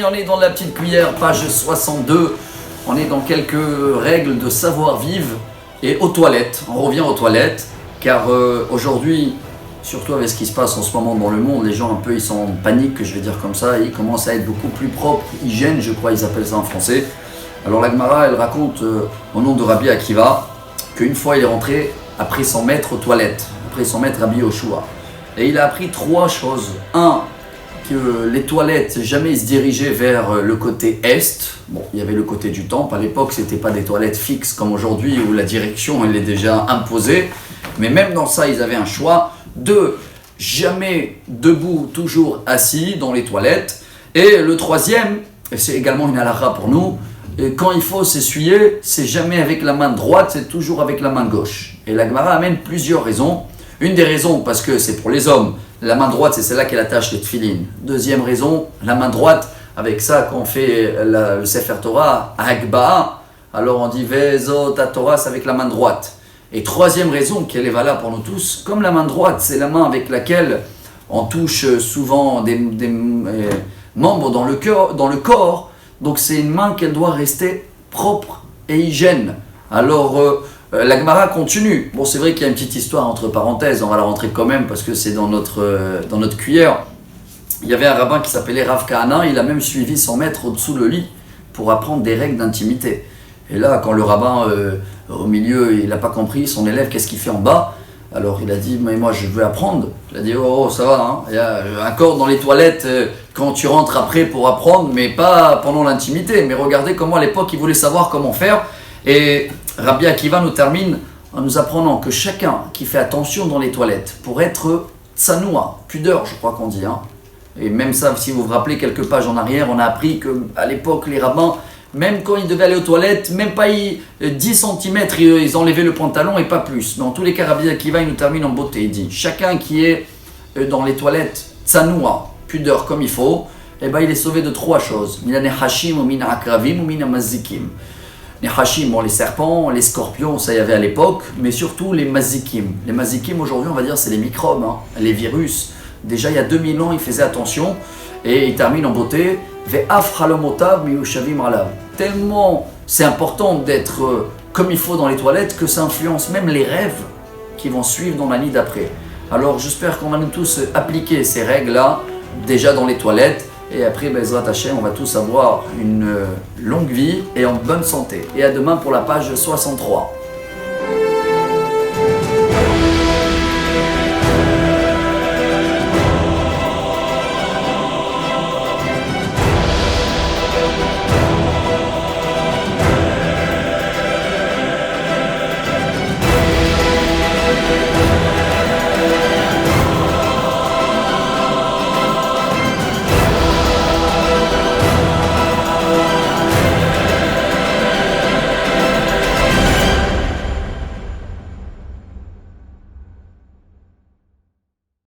on est dans la petite cuillère, page 62. On est dans quelques règles de savoir-vivre et aux toilettes. On revient aux toilettes, car aujourd'hui, surtout avec ce qui se passe en ce moment dans le monde, les gens un peu ils sont en panique, que je vais dire comme ça, ils commencent à être beaucoup plus propres, hygiène, je crois ils appellent ça en français. Alors la Gemara, elle raconte au nom de Rabbi Akiva qu'une fois il est rentré après son maître aux toilettes, après son maître Rabbi Yoshua. Et il a appris trois choses. Un, que les toilettes, jamais se dirigeaient vers le côté est. Bon, il y avait le côté du temple. À l'époque, ce n'était pas des toilettes fixes comme aujourd'hui où la direction elle est déjà imposée. Mais même dans ça, ils avaient un choix. Deux, jamais debout, toujours assis dans les toilettes. Et le troisième, et c'est également une halakha pour nous, quand il faut s'essuyer, c'est jamais avec la main droite, c'est toujours avec la main gauche. Et la Gemara amène plusieurs raisons. Une des raisons, parce que c'est pour les hommes, la main droite, c'est celle-là qui attache les tefilines. Deuxième raison, la main droite, avec ça, quand on fait le Sefer Torah, Hagba'a, alors on dit Vezot Torah, c'est avec la main droite. Et troisième raison, qu'elle est valable pour nous tous, comme la main droite, c'est la main avec laquelle on touche souvent des membres dans le corps, donc c'est une main qu'elle doit rester propre et hygiène. Alors, la Gemara continue. Bon, c'est vrai qu'il y a une petite histoire entre parenthèses, on va la rentrer quand même parce que c'est dans notre cuillère. Il y avait un rabbin qui s'appelait Rav Kahana, il a même suivi son maître au-dessous le lit pour apprendre des règles d'intimité. Et là, quand le rabbin, au milieu, il n'a pas compris, son élève, qu'est-ce qu'il fait en bas? Alors il a dit, mais moi je veux apprendre. Il a dit, oh ça va, hein. Il y a un corps dans les toilettes quand tu rentres après pour apprendre, mais pas pendant l'intimité. Mais regardez comment à l'époque il voulait savoir comment faire. Et Rabbi Akiva nous termine en nous apprenant que chacun qui fait attention dans les toilettes pour être tsanoua, pudeur je crois qu'on dit, hein. Et même ça, si vous vous rappelez quelques pages en arrière, on a appris qu'à l'époque les rabbins, même quand ils devaient aller aux toilettes, même pas 10 cm, ils enlevaient le pantalon et pas plus. Dans tous les cas, Rabbi Akiva il nous termine en beauté, il dit chacun qui est dans les toilettes tsanoua, pudeur comme il faut, eh ben, il est sauvé de trois choses. Mina nechashim ou mina akravim ou mina mazikim. Les hashim, bon, les serpents, les scorpions, ça y avait à l'époque, mais surtout les mazikim. Les mazikim, aujourd'hui, on va dire, c'est les microbes, hein, les virus. Déjà, il y a 2000 ans, ils faisaient attention, et il termine en beauté. Ve'af halomotav miyushavim alav. Tellement c'est important d'être comme il faut dans les toilettes que ça influence même les rêves qui vont suivre dans la nuit d'après. Alors, j'espère qu'on va nous tous appliquer ces règles-là, déjà dans les toilettes. Et après, Bezrat Hashem, on va tous avoir une longue vie et en bonne santé. Et à demain pour la page 63.